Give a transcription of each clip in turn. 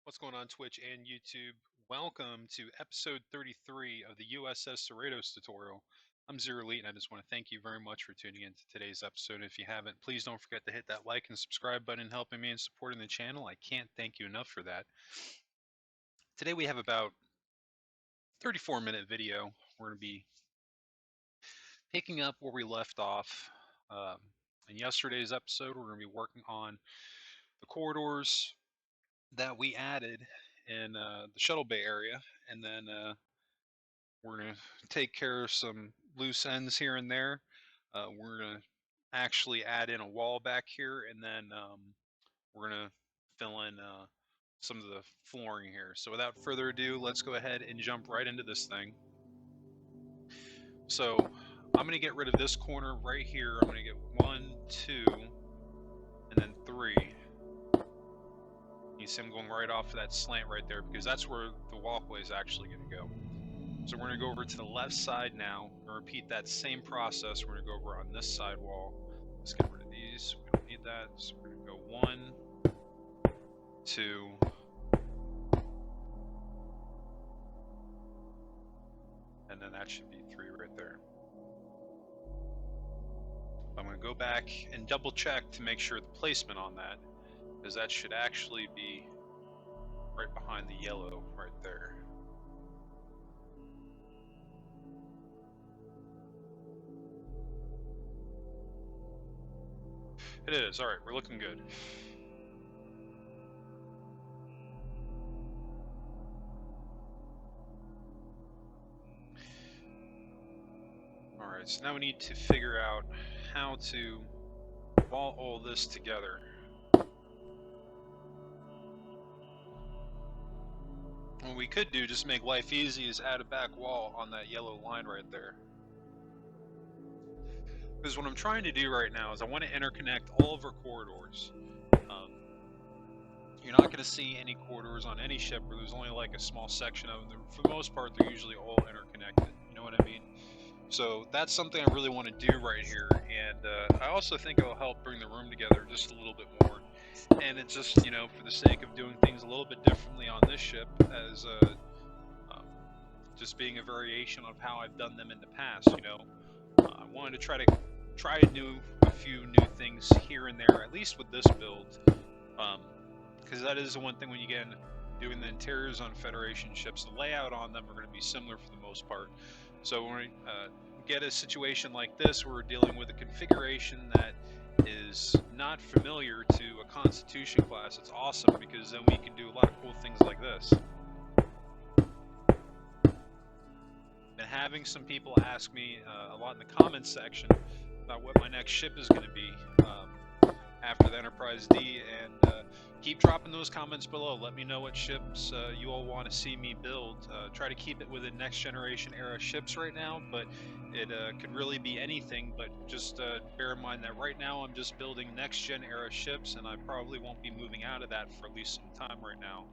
What's going on, Twitch and YouTube? Welcome to episode 33 of the U.S.S. CERRITOS tutorial. I'm Zero Elite, and I just want to thank you very much for tuning in to today's episode. If you haven't, please don't forget to hit that like and subscribe button, helping me and supporting the channel. I can't thank you enough for that. Today we have about 34-minute video. We're going to be picking up where we left off in yesterday's episode. We're going to be working on the corridors that we added in the shuttle bay area, and then we're going to take care of some loose ends here and there. We're going to actually add in a wall back here, and then we're going to fill in some of the flooring here. So without further ado, let's go ahead and jump right into this thing. So I'm going to get rid of this corner right here. I'm going to get 1, 2, and then 3. You see I'm going right off of that slant right there because that's where the walkway is actually going to go. So we're going to go over to the left side now and repeat that same process. We're going to go over on this side wall. Let's get rid of these. We don't need that. So we're going to go 1, 2, and then that should be 3 right there. I'm going to go back and double check to make sure the placement on that, because that should actually be right behind the yellow right there. It is. Alright, we're looking good. Alright, so now we need to figure out how to wall all this together. What we could do, just make life easy, is add a back wall on that yellow line right there. Because what I'm trying to do right now is I want to interconnect all of our corridors. You're not going to see any corridors on any ship where there's only like a small section of them. For the most part, they're usually all interconnected. You know what I mean? So that's something I really want to do right here. And I also think it'll help bring the room together just a little bit more. And it's just, you know, for the sake of doing things a little bit differently on this ship, as just being a variation of how I've done them in the past, you know. I wanted to try to do a few new things here and there, at least with this build, because that is the one thing when you get into doing the interiors on Federation ships, the layout on them are going to be similar for the most part. So when we get a situation like this where we're dealing with a configuration that is not familiar to a Constitution class, it's awesome, because then we can do a lot of cool things like this. Been having some people ask me a lot in the comments section about what my next ship is going to be after the Enterprise D, and keep dropping those comments below. Let me know what ships you all want to see me build. Try to keep it within next generation era ships right now, but it could really be anything. But just bear in mind that right now I'm just building next gen era ships, and I probably won't be moving out of that for at least some time right now.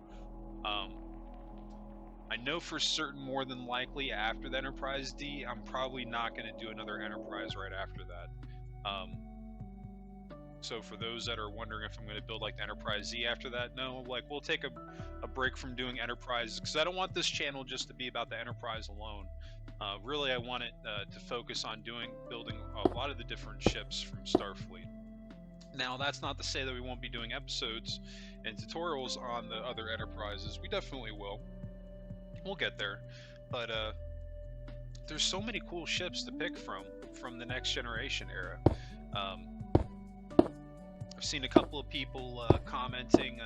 I know for certain, more than likely, after the Enterprise D, I'm probably not going to do another Enterprise right after that. So for those that are wondering if I'm going to build like the Enterprise Z after that, no, like we'll take a break from doing Enterprise, because I don't want this channel just to be about the Enterprise alone. Really, I want it to focus on building a lot of the different ships from Starfleet. Now, that's not to say that we won't be doing episodes and tutorials on the other Enterprises. We definitely will. We'll get there, but there's so many cool ships to pick from the next generation era. I've seen a couple of people commenting.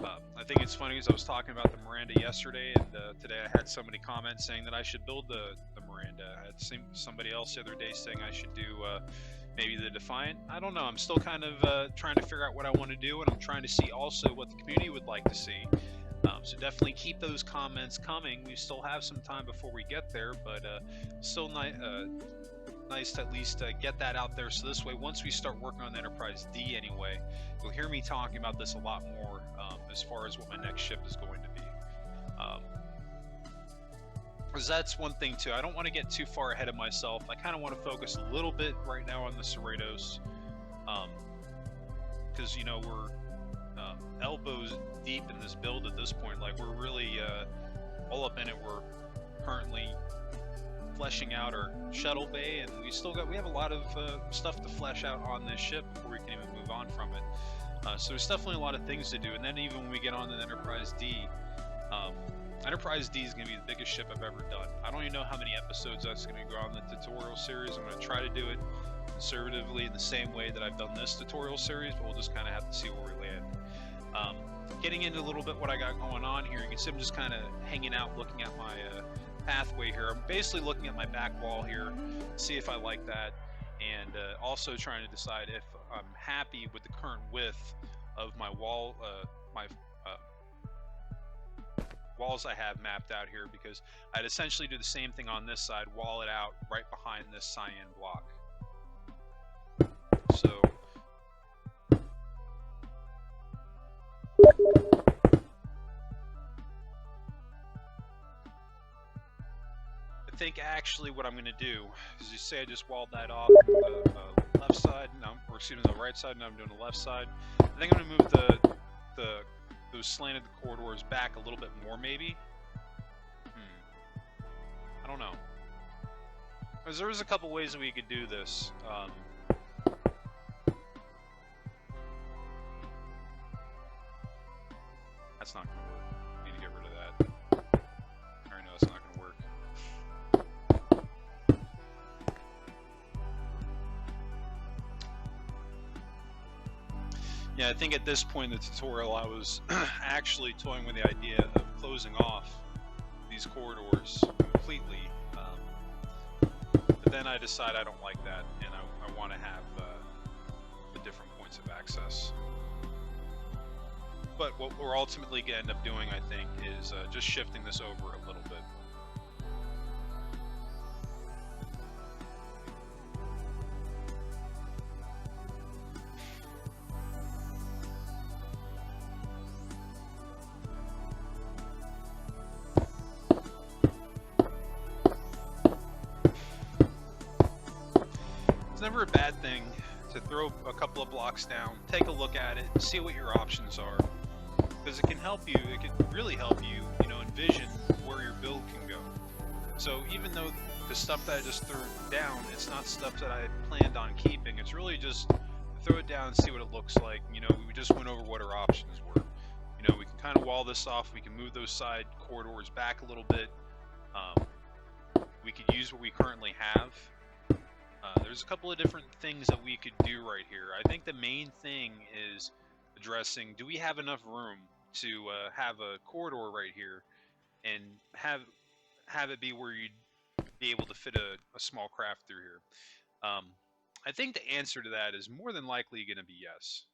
I think it's funny because I was talking about the Miranda yesterday, and today I had somebody comment saying that I should build the Miranda. I had seen somebody else the other day saying I should do maybe the Defiant. I don't know. I'm still kind of trying to figure out what I want to do, and I'm trying to see also what the community would like to see. So definitely keep those comments coming. We still have some time before we get there, but still nice to at least get that out there. So this way, once we start working on the Enterprise D anyway, you'll hear me talking about this a lot more as far as what my next ship is going to be. Because that's one thing too. I don't want to get too far ahead of myself. I kind of want to focus a little bit right now on the Cerritos, because you know we're elbows deep in this build at this point. Like, we're really all up in it. We're currently fleshing out our shuttle bay, and we have a lot of stuff to flesh out on this ship before we can even move on from it. So there's definitely a lot of things to do. And then even when we get on to Enterprise D, Enterprise D is going to be the biggest ship I've ever done. I don't even know how many episodes that's going to go on the tutorial series. I'm going to try to do it conservatively in the same way that I've done this tutorial series, but we'll just kind of have to see where we land. Getting into a little bit what I got going on here, you can see I'm just kind of hanging out looking at my pathway here. I'm basically looking at my back wall here, see if I like that, and also trying to decide if I'm happy with the current width of my wall, walls I have mapped out here, because I'd essentially do the same thing on this side, wall it out right behind this cyan block. So I think actually what I'm going to do is, you say I just walled that off the left side, or excuse me, the right side, and I'm doing the left side. I think I'm going to move those slanted corridors back a little bit more, maybe. I don't know. Because there was a couple ways that we could do this. That's not going to work. We need to get rid of that. I already know it's not going to work. Yeah, I think at this point in the tutorial I was actually toying with the idea of closing off these corridors completely. But then I decide I don't like that, and I want to have the different points of access. But what we're ultimately going to end up doing, I think, is just shifting this over a little bit. It's never a bad thing to throw a couple of blocks down, take a look at it, see what your options are, because it can help you. It can really help you, envision where your build can go. So even though the stuff that I just threw down, it's not stuff that I planned on keeping. It's really just throw it down and see what it looks like. We just went over what our options were. We can kind of wall this off. We can move those side corridors back a little bit. We could use what we currently have. There's a couple of different things that we could do right here. I think the main thing is addressing, do we have enough room to have a corridor right here and have it be where you'd be able to fit a small craft through here? I think the answer to that is more than likely going to be yes.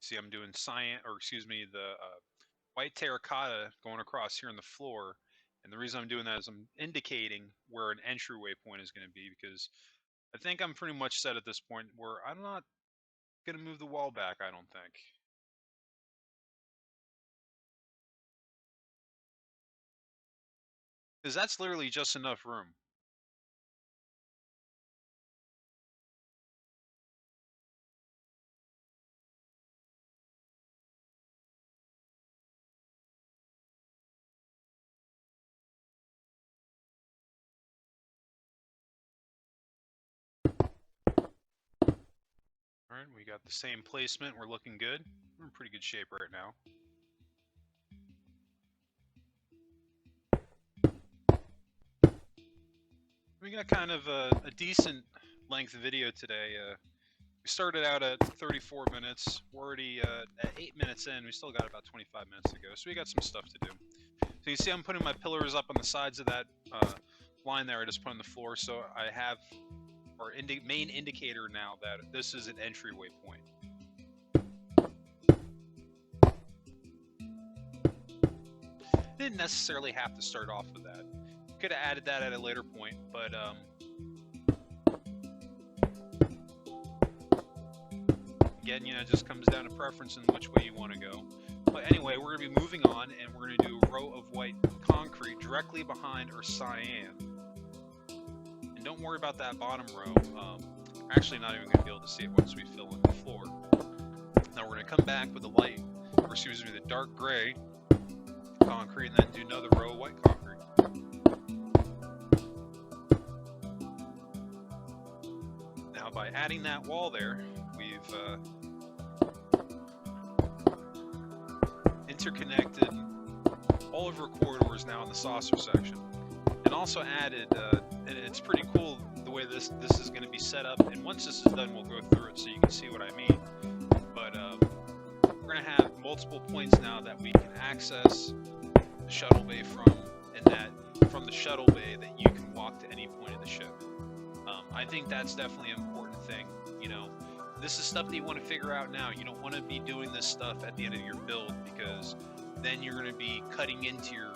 See, I'm doing the white terracotta going across here on the floor, and the reason I'm doing that is I'm indicating where an entryway point is going to be, because I think I'm pretty much set at this point where I'm not going to move the wall back, I don't think. Because that's literally just enough room. Alright, we got the same placement. We're looking good. We're in pretty good shape right now. We got kind of a decent length video today. We started out at 34 minutes. We're already at 8 minutes in. We still got about 25 minutes to go, so we got some stuff to do. So you see I'm putting my pillars up on the sides of that line there I just put on the floor, so I have our main indicator now that this is an entryway point. Didn't necessarily have to start off with that. Could have added that at a later point, but again, it just comes down to preference and which way you want to go. But anyway, we're going to be moving on, and we're going to do a row of white concrete directly behind our cyan. And don't worry about that bottom row. We're actually not even going to be able to see it once we fill in the floor. Now we're going to come back with the light, or excuse me, the dark gray concrete, and then do another row of white concrete. Now by adding that wall there, we've interconnected all of our corridors now in the saucer section, and also added, and it's pretty cool the way this is going to be set up, and once this is done we'll go through it so you can see what I mean. But we're going to have multiple points now that we can access the shuttle bay from, and that from the shuttle bay that you can walk to any point of the ship. I think that's definitely an important thing. You know, this is stuff that you want to figure out now. You don't want to be doing this stuff at the end of your build, because then you're going to be cutting into your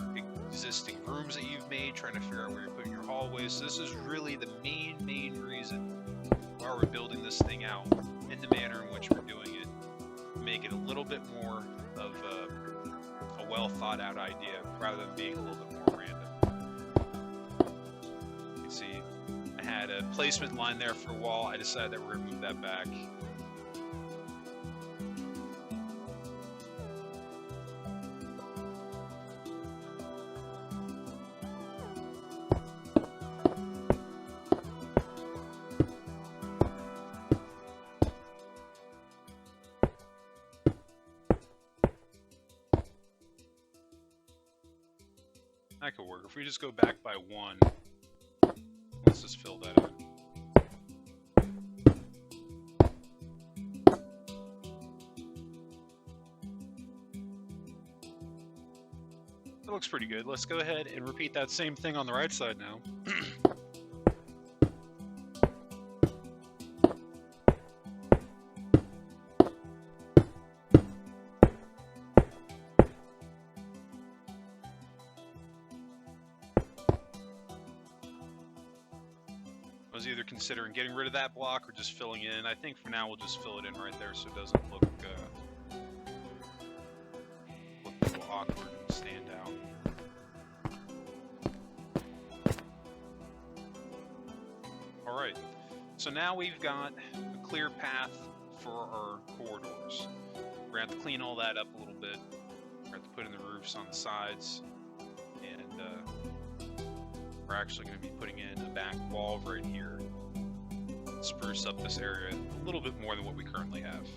existing rooms that you've made, trying to figure out where you're putting your hallways. So this is really the main reason why we're building this thing out in the manner in which we're doing it. Make it a little bit more of a well thought out idea rather than being a little bit more random. You can see I had a placement line there for a wall. I decided that we're going to move that back. That could work. If we just go back by one, let's just fill that in. That looks pretty good. Let's go ahead and repeat that same thing on the right side now. I was either considering getting rid of that block or just filling it in. I think for now we'll just fill it in right there so it doesn't look a little awkward and stand out. Alright, so now we've got a clear path for our corridors. We're going to have to clean all that up a little bit. We're going to have to put in the roofs on the sides, and we're actually going to be putting in a back wall right here. Spruce up this area a little bit more than what we currently have.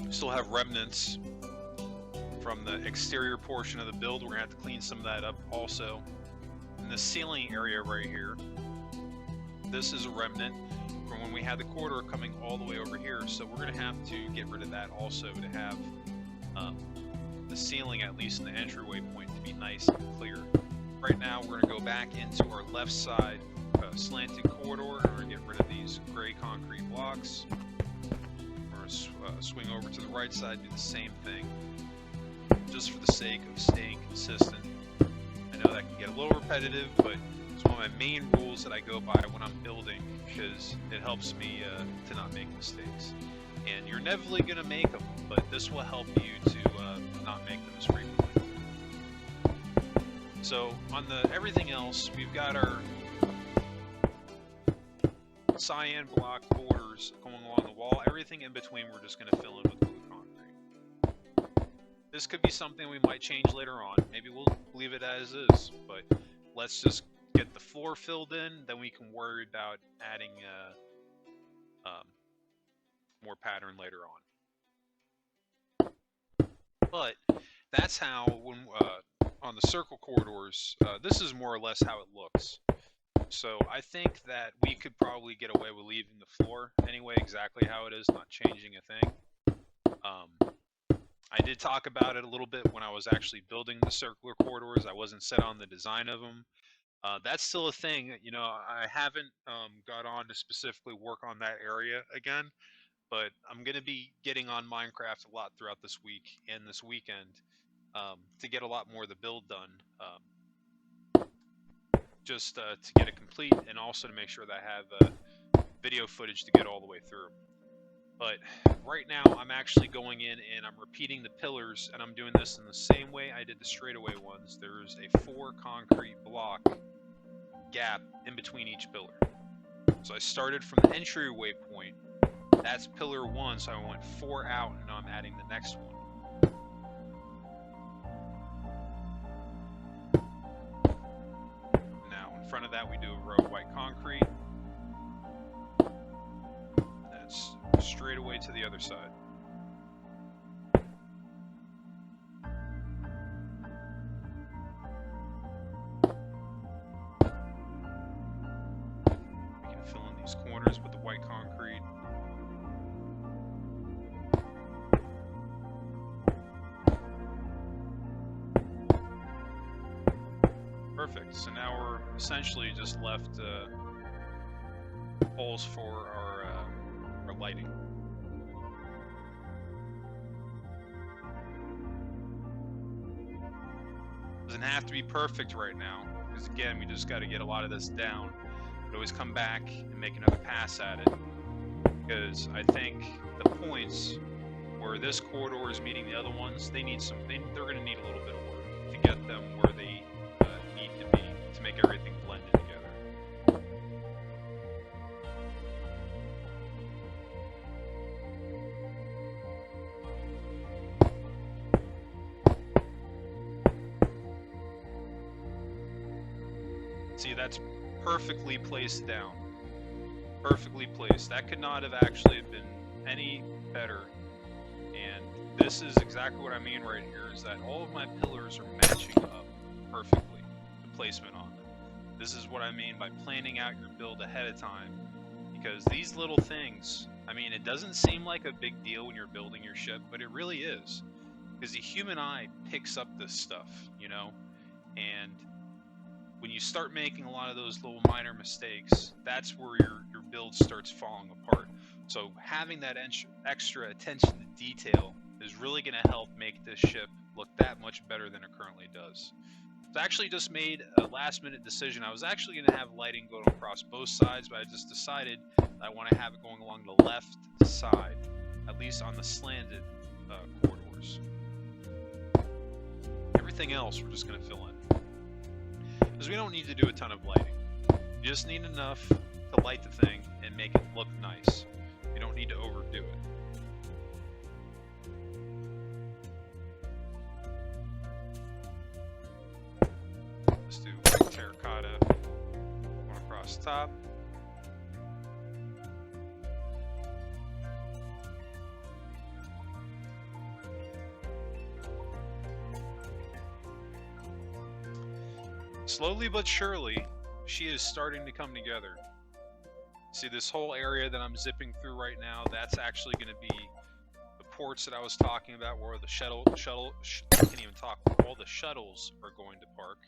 We still have remnants from the exterior portion of the build. We're going to have to clean some of that up also. In the ceiling area right here, this is a remnant from when we had the corridor coming all the way over here, so we're going to have to get rid of that also to have the ceiling, at least in the entryway point, to be nice and clear. Right now we're going to go back into our left side slanted corridor, and we're going to get rid of these gray concrete blocks. We're going to swing over to the right side, do the same thing, just for the sake of staying consistent. I know that can get a little repetitive, but it's one of my main rules that I go by when I'm building, because it helps me to not make mistakes. And you're inevitably going to make them, but this will help you to not make them as frequently. So on the everything else, we've got our cyan block borders going along the wall. Everything in between we're just going to fill in with blue concrete. This could be something we might change later on. Maybe we'll leave it as is, but let's just get the floor filled in, then we can worry about adding more pattern later on. But that's how, when on the circle corridors, this is more or less how it looks. So I think that we could probably get away with leaving the floor anyway exactly how it is, not changing a thing. I did talk about it a little bit when I was actually building the circular corridors. I wasn't set on the design of them. That's still a thing. You know, I haven't got on to specifically work on that area again, but I'm going to be getting on Minecraft a lot throughout this week and this weekend to get a lot more of the build done, just to get it complete, and also to make sure that I have video footage to get all the way through. But right now I'm actually going in and I'm repeating the pillars, and I'm doing this in the same way I did the straightaway ones. There's a 4 concrete block gap in between each pillar. So I started from the entryway point. That's pillar 1, so I went 4 out, and now I'm adding the next one. Now in front of that we do a row of white concrete. That's straight away to the other side. We can fill in these corners with the white concrete. Perfect. So now we're essentially just left holes for our lighting. Doesn't have to be perfect right now, because again, we just got to get a lot of this down. But always come back and make another pass at it, because I think the points where this corridor is meeting the other ones, they're going to need a little bit of work to get them where they need to be to make everything blended together. See, that's perfectly placed down. Perfectly placed. That could not have actually been any better. And this is exactly what I mean right here, is that all of my pillars are matching up perfectly, the placement on them. This is what I mean by planning out your build ahead of time, because these little things, I mean, it doesn't seem like a big deal when you're building your ship, but it really is, because the human eye picks up this stuff, you know, and when you start making a lot of those little minor mistakes, that's where your build starts falling apart. So having that extra attention to detail is really going to help make this ship look that much better than it currently does. So I actually just made a last minute decision. I was actually going to have lighting go across both sides, but I just decided I want to have it going along the left side, at least on the slanted corridors. Everything else we're just going to fill in, because we don't need to do a ton of lighting. You just need enough to light the thing and make it look nice. You don't need to overdo it. Let's do terracotta, one across the top. Slowly but surely, she is starting to come together. See, this whole area that I'm zipping through right now, that's actually going to be the ports that I was talking about, where the I can't even talk, all the shuttles are going to park.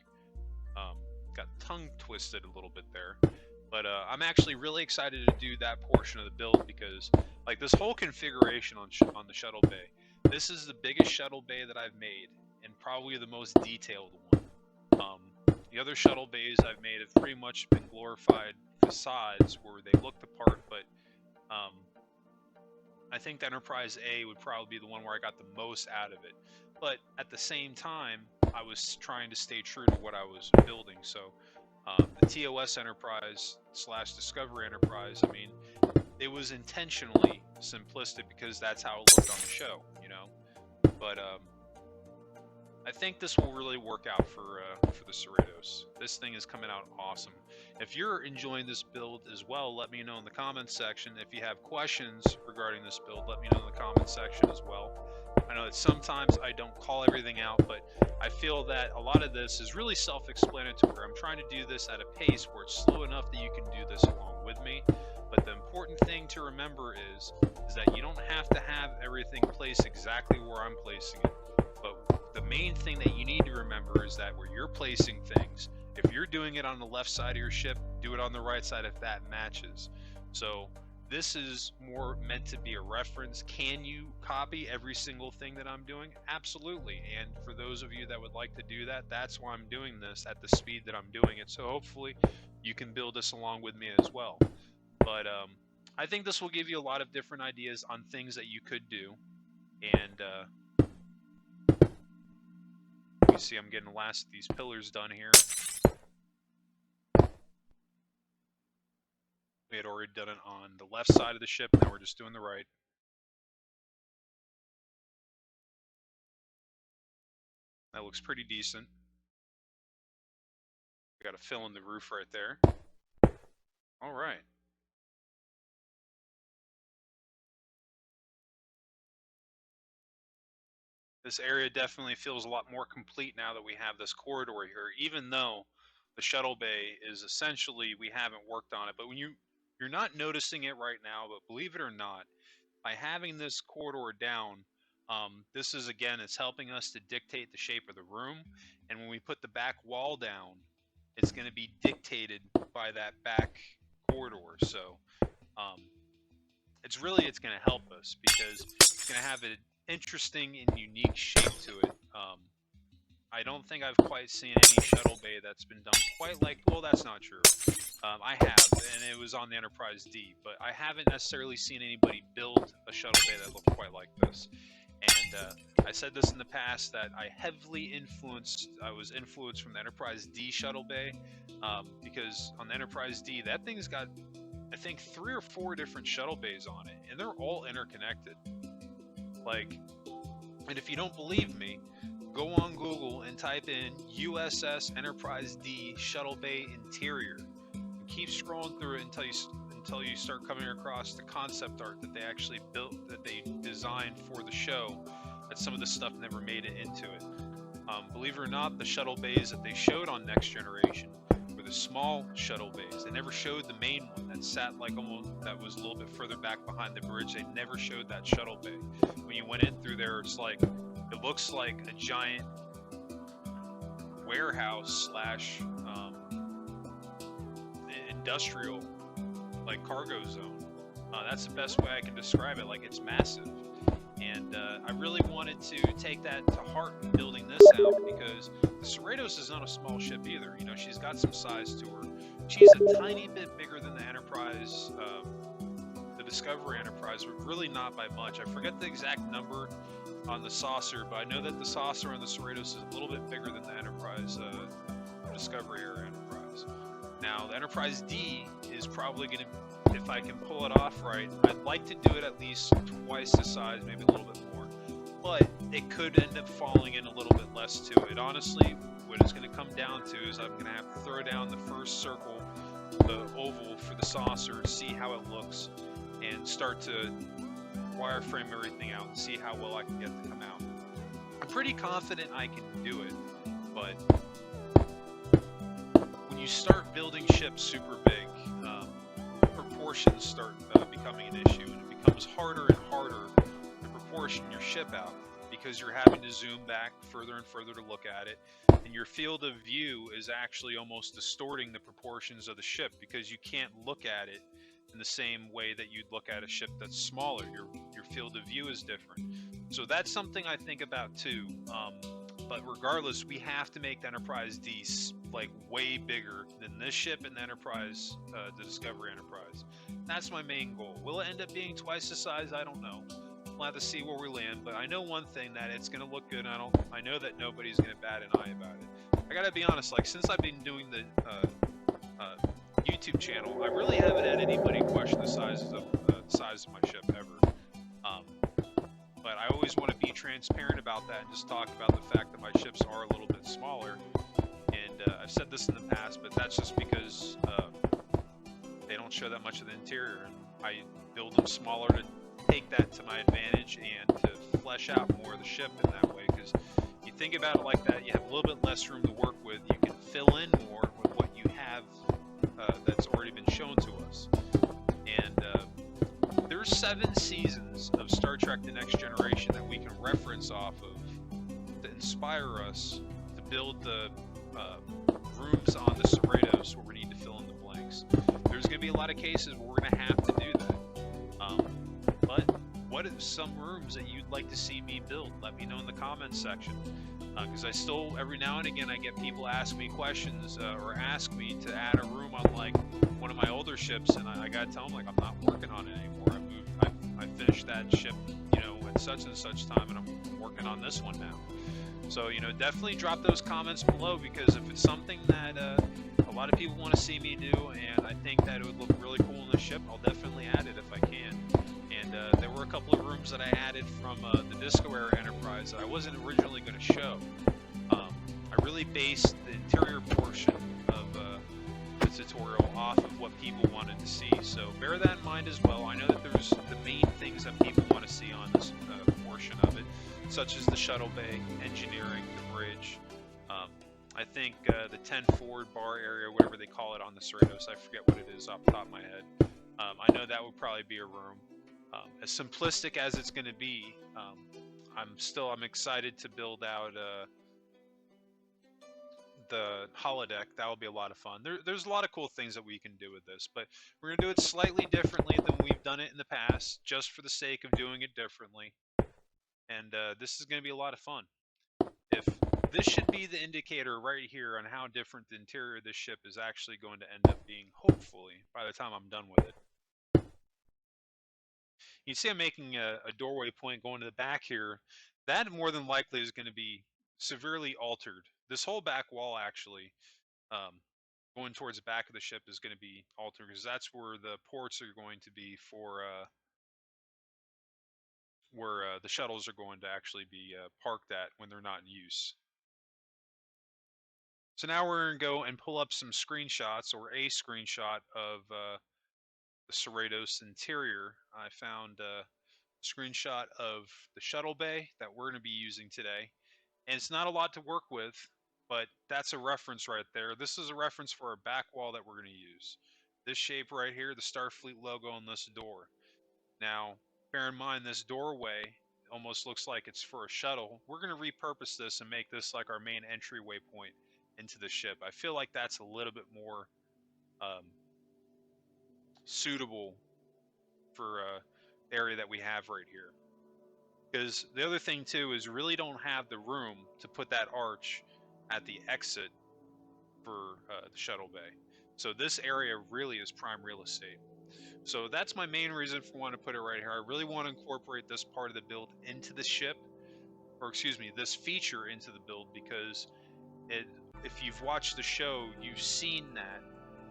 Got tongue twisted a little bit there. But I'm actually really excited to do that portion of the build, because like this whole configuration on the shuttle bay, this is the biggest shuttle bay that I've made, and probably the most detailed one. The other shuttle bays I've made have pretty much been glorified facades where they look the part, but I think the Enterprise A would probably be the one where I got the most out of it. But at the same time, I was trying to stay true to what I was building. So the TOS Enterprise / Discovery Enterprise, I mean, it was intentionally simplistic because that's how it looked on the show, you know. But I think this will really work out for the Cerritos. This thing is coming out awesome. If you're enjoying this build as well, let me know in the comments section. If you have questions regarding this build, let me know in the comments section as well. I know that sometimes I don't call everything out, but I feel that a lot of this is really self-explanatory. I'm trying to do this at a pace where it's slow enough that you can do this along with me. But the important thing to remember is that you don't have to have everything placed exactly where I'm placing it. But the main thing that you need to remember is that where you're placing things, if you're doing it on the left side of your ship, do it on the right side if that matches. So this is more meant to be a reference. Can you copy every single thing that I'm doing? Absolutely. And for those of you that would like to do that, that's why I'm doing this at the speed that I'm doing it. So hopefully you can build this along with me as well. But I think this will give you a lot of different ideas on things that you could do. And you see I'm getting the last of these pillars done here. We had already done it on the left side of the ship, now we're just doing the right. That looks pretty decent. We got to fill in the roof right there. All right. This area definitely feels a lot more complete now that we have this corridor here, even though the shuttle bay is essentially, we haven't worked on it. But when you're not noticing it right now, but believe it or not, by having this corridor down, this is, again, it's helping us to dictate the shape of the room. And when we put the back wall down, it's going to be dictated by that back corridor. So it's going to help us because it's going to have an interesting and unique shape to it. I don't think I've quite seen any shuttle bay that's been done quite like, well, that's not true. I have, and it was on the Enterprise D, but I haven't necessarily seen anybody build a shuttle bay that looked quite like this. And I said this in the past that I was influenced from the Enterprise D shuttle bay, because on the Enterprise D, that thing's got, I think, 3 or 4 different shuttle bays on it, and they're all interconnected. Like, and if you don't believe me, go on Google and type in U.S.S. Enterprise D shuttle bay interior. And keep scrolling through it until you start coming across the concept art that they actually built, that they designed for the show. That some of the stuff never made it into it. Believe it or not, the shuttle bays that they showed on Next Generation were the small shuttle bays. They never showed the main one that sat like almost, that was a little bit further back behind the bridge. They never showed that shuttle bay. When you went in through there, it's like, it looks like a giant warehouse slash industrial, like, cargo zone. That's the best way I can describe it. Like, it's massive. And I really wanted to take that to heart in building this out, because the Cerritos is not a small ship either. You know, she's got some size to her. She's a tiny bit bigger than the Enterprise, the Discovery Enterprise, but really not by much. I forget the exact number on the saucer, but I know that the saucer on the Cerritos is a little bit bigger than the Enterprise, Discovery era Enterprise. Now, the Enterprise D is probably going to, if I can pull it off right, I'd like to do it at least twice the size, maybe a little bit more. But it could end up falling in a little bit less to it. Honestly, what it's going to come down to is I'm going to have to throw down the first circle, the oval for the saucer, see how it looks, and start to wireframe everything out and see how well I can get to come out. I'm pretty confident I can do it, but when you start building ships super big, proportions start becoming an issue, and it becomes harder and harder to proportion your ship out because you're having to zoom back further and further to look at it, and your field of view is actually almost distorting the proportions of the ship because you can't look at it in the same way that you'd look at a ship that's smaller. Your field of view is different. So that's something I think about too. But regardless, we have to make the Enterprise D like way bigger than this ship and the Enterprise, the Discovery Enterprise. That's my main goal. Will it end up being twice the size? I don't know. We'll have to see where we land. But I know one thing, that it's going to look good. I know that nobody's going to bat an eye about it. I gotta be honest. Like, since I've been doing the YouTube channel, I really haven't had anybody question the size of my ship ever. But I always want to be transparent about that and just talk about the fact that my ships are a little bit smaller. And I've said this in the past, but that's just because they don't show that much of the interior, and I build them smaller to take that to my advantage and to flesh out more of the ship in that way. Because you think about it like that, you have a little bit less room to work with. You can fill in more with what you have that's already been shown to us. And there's 7 seasons of Star Trek The Next Generation that we can reference off of to inspire us to build the rooms on the Cerritos where we need to fill in the blanks. There's going to be a lot of cases where we're going to have to do that. But what are some rooms that you'd like to see me build? Let me know in the comments section. Because I still, every now and again, I get people ask me questions or ask me to add a room on like one of my older ships, and I gotta tell them like I'm not working on it anymore. I finished that ship, you know, at such and such time, and I'm working on this one now. So, you know, definitely drop those comments below, because if it's something that a lot of people want to see me do, and I think that it would look really cool in the ship, I'll definitely add it if I can. And there were a couple of rooms that I added from the Disco Era Enterprise that I wasn't originally going to show. I really based the interior portion of the tutorial off of what people wanted to see, so bear that in mind as well. I know that there's the main things that people want to see on this portion of it, such as the shuttle bay, engineering, the bridge. I think the 10 forward bar area, whatever they call it on the CERRITOS, I forget what it is off the top of my head. I know that would probably be a room. As simplistic as it's going to be, I'm excited to build out the holodeck. That will be a lot of fun. There's a lot of cool things that we can do with this, but we're going to do it slightly differently than we've done it in the past, just for the sake of doing it differently. And this is going to be a lot of fun. If this should be the indicator right here on how different the interior of this ship is actually going to end up being, hopefully, by the time I'm done with it. You see I'm making a doorway point going to the back here. That more than likely is going to be severely altered. This whole back wall actually, going towards the back of the ship, is going to be altered, because that's where the ports are going to be for where the shuttles are going to actually be parked at when they're not in use. So now we're going to go and pull up some screenshots, or a screenshot of the CERRITOS interior. I found a screenshot of the shuttle bay that we're going to be using today. And it's not a lot to work with, but that's a reference right there. This is a reference for our back wall that we're going to use. This shape right here, the Starfleet logo on this door. Now, bear in mind, this doorway almost looks like it's for a shuttle. We're going to repurpose this and make this like our main entryway point into the ship. I feel like that's a little bit more suitable for area that we have right here. Because the other thing too is, really don't have the room to put that arch at the exit for the shuttle bay. So this area really is prime real estate. So that's my main reason for wanting to put it right here. I really want to incorporate this part of the build into the ship, or excuse me, this feature into the build, because if you've watched the show, you've seen that,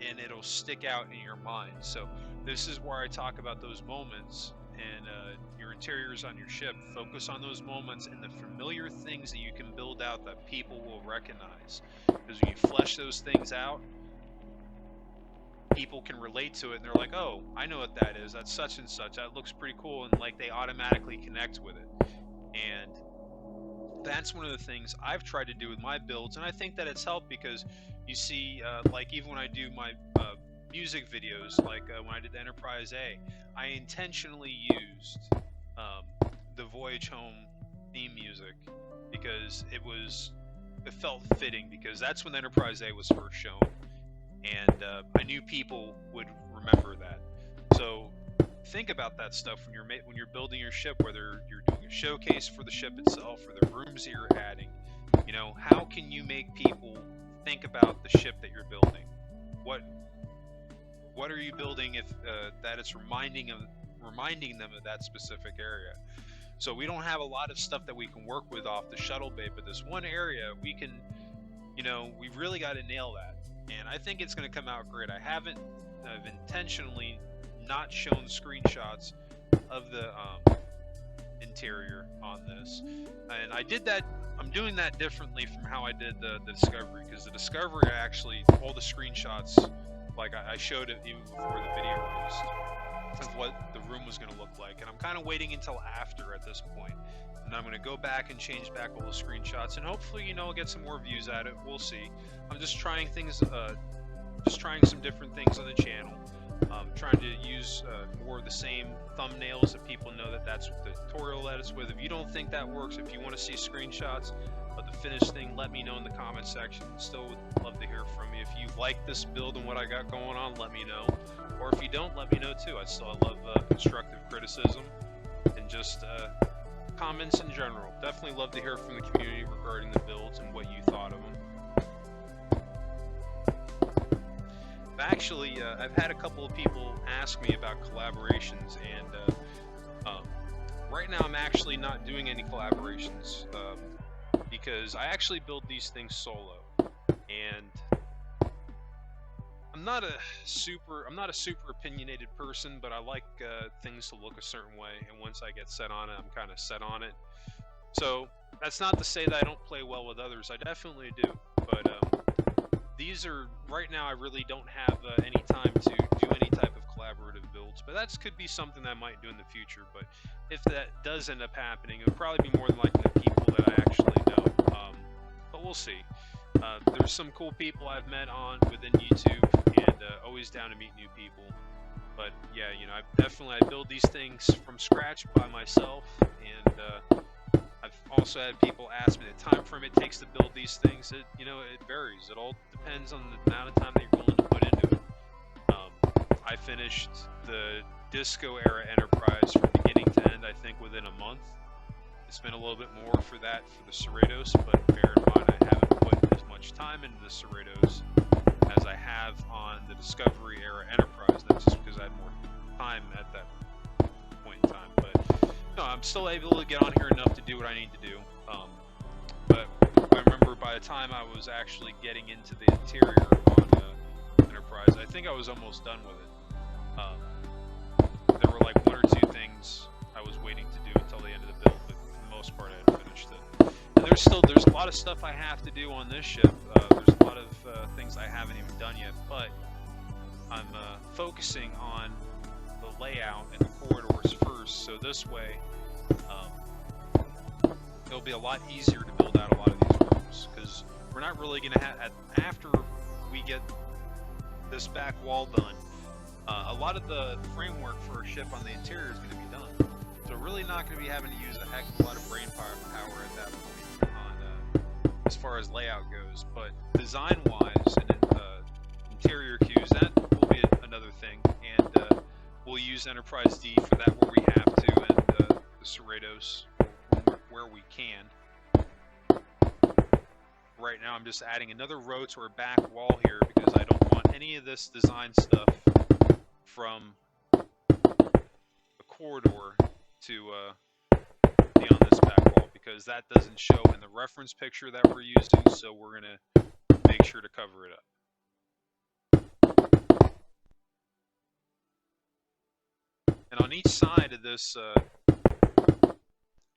and it'll stick out in your mind. So this is where I talk about those moments, and your interiors on your ship. Focus on those moments and the familiar things that you can build out that people will recognize. Because when you flesh those things out, people can relate to it, and they're like, oh, I know what that is. That's such and such. That looks pretty cool, and like they automatically connect with it. And that's one of the things I've tried to do with my builds, and I think that it's helped, because you see, like even when I do my music videos, like when I did the Enterprise A, I intentionally used the Voyage Home theme music, because it felt fitting, because that's when the Enterprise A was first shown, and I knew people would remember that. So think about that stuff when you're building your ship, whether you're doing a showcase for the ship itself or the rooms that you're adding. You know, how can you make people think about the ship that you're building? What are you building if that it's reminding them of that specific area? So we don't have a lot of stuff that we can work with off the shuttle bay, but this one area we can, you know, we've really got to nail that, and I think it's going to come out great. I've intentionally not shown screenshots of the interior on this, and I did that. I'm doing that differently from how I did the Discovery, because the Discovery, I actually, all the screenshots, like I showed it even before the video released, of what the room was going to look like, and I'm kind of waiting until after at this point, and I'm going to go back and change back all the screenshots, and hopefully, you know, get some more views at it. We'll see. I'm just trying things, just trying some different things on the channel. Trying to use more of the same thumbnails that people know that's what the tutorial edits with. If you don't think that works, if you want to see screenshots of the finished thing, let me know in the comment section. Still would love to hear from you. If you like this build and what I got going on, let me know. Or if you don't, let me know too. I love constructive criticism. and just comments in general. Definitely love to hear from the community regarding the builds and what you thought of them. Actually, I've had a couple of people ask me about collaborations, and right now I'm actually not doing any collaborations because I actually build these things solo, and I'm not a super opinionated person, but I like things to look a certain way, and once I get set on it, I'm kind of set on it. So that's not to say that I don't play well with others. I definitely do, but these are right now. I really don't have any time to do any type of collaborative builds, but that could be something I might do in the future. But if that does end up happening, it would probably be more than likely the people that I actually know. But we'll see. There's some cool people I've met on within YouTube, and always down to meet new people. But yeah, you know, I build these things from scratch by myself, and I've also had people ask me the time frame it takes to build these things. It varies. It all depends on the amount of time that you're willing to put into it. I finished the Disco era Enterprise from beginning to end, I think, within a month. It's been a little bit more for that for the Cerritos, but bear in mind I haven't put as much time into the Cerritos as I have on the Discovery era Enterprise. That's just because I had more time at that point in time. But no, I'm still able to get on here enough to do what I need to do. But I remember by the time I was actually getting into the interior on Enterprise, I think I was almost done with it. There were like one or two things I was waiting to do until the end of the build, but for the most part I had finished it. And there's a lot of stuff I have to do on this ship. There's a lot of things I haven't even done yet, but I'm focusing on the layout and the corridors first, so this way it'll be a lot easier to build out a lot of these rooms, because we're not really going to have, after we get this back wall done, a lot of the framework for a ship on the interior is going to be done. So really not going to be having to use a heck of a lot of brain power at that point on as far as layout goes. But design-wise and interior cues, that will be another thing, and we'll use Enterprise D for that where we have to, and the Cerritos where we can. Right now I'm just adding another row to our back wall here because I don't want any of this design stuff from the corridor to be on this back wall, because that doesn't show in the reference picture that we're using, so we're going to make sure to cover it up. And on each side of this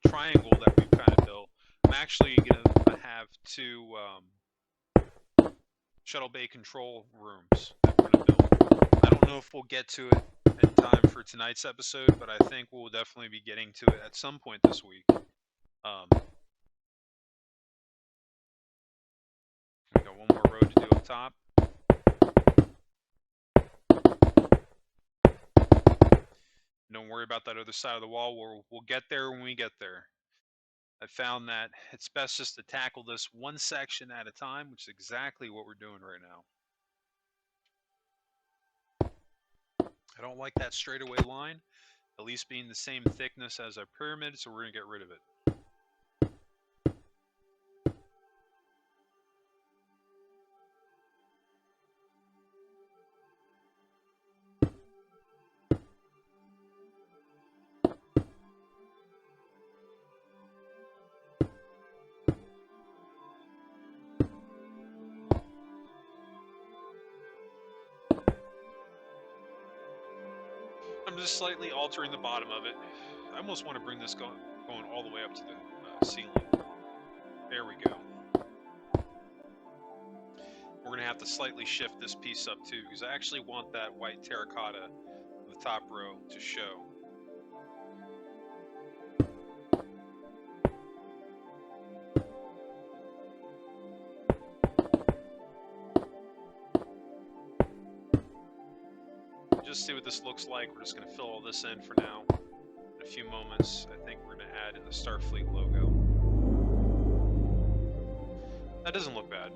triangle that we've kind of built, I'm actually going to have two shuttle bay control rooms that we're going to build. I don't know if we'll get to it in time for tonight's episode, but I think we'll definitely be getting to it at some point this week. We got one more row to do up top. Don't worry about that other side of the wall. We'll get there when we get there. I found that it's best just to tackle this one section at a time, which is exactly what we're doing right now. I don't like that straightaway line, at least being the same thickness as our pyramid, so we're going to get rid of it. I'm just slightly altering the bottom of it. I almost want to bring this going all the way up to the ceiling. There we go. We're going to have to slightly shift this piece up too, because I actually want that white terracotta in the top row to show. Just see what this looks like. We're just going to fill all this in for now. In a few moments, I think we're going to add in the Starfleet logo. That doesn't look bad.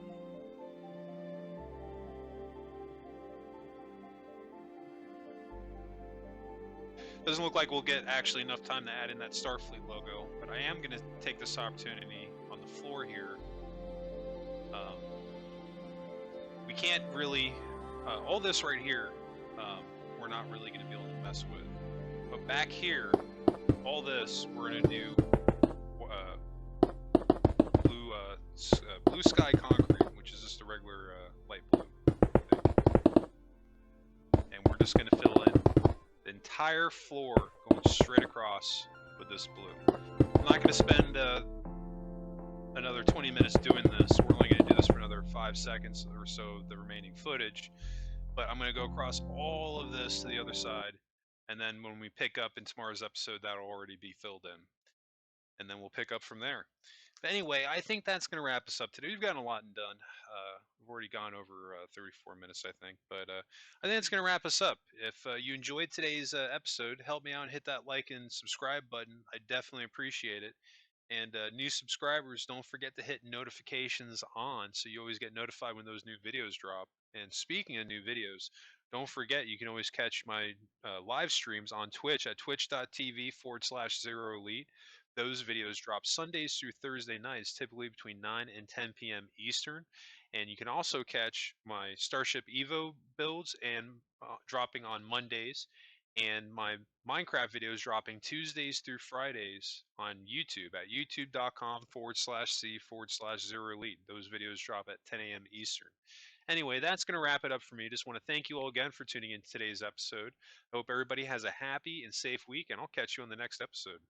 Doesn't look like we'll get actually enough time to add in that Starfleet logo, but I am going to take this opportunity on the floor here. We can't really, all this right here, we're not really going to be able to mess with. But back here, all this, we're going to do blue sky concrete, which is just a regular light blue thing. And we're just going to fill in the entire floor going straight across with this blue. I'm not going to spend another 20 minutes doing this. We're only going to do this for another 5 seconds or so of the remaining footage. But I'm going to go across all of this to the other side. And then when we pick up in tomorrow's episode, that'll already be filled in. And then we'll pick up from there. But anyway, I think that's going to wrap us up today. We've gotten a lot done. We've already gone over 34 minutes, I think. But I think it's going to wrap us up. If you enjoyed today's episode, help me out and hit that like and subscribe button. I definitely appreciate it. And new subscribers, don't forget to hit notifications on so you always get notified when those new videos drop. And speaking of new videos, don't forget you can always catch my live streams on Twitch at twitch.tv/ZeroElite. Those videos drop Sundays through Thursday nights, typically between 9 and 10 p.m. Eastern. And you can also catch my Starship Evo builds and dropping on Mondays, and my Minecraft videos dropping Tuesdays through Fridays on YouTube at youtube.com/c/ZeroElite. Those videos drop at 10 a.m. Eastern. Anyway, that's going to wrap it up for me. Just want to thank you all again for tuning in to today's episode. I hope everybody has a happy and safe week, and I'll catch you on the next episode.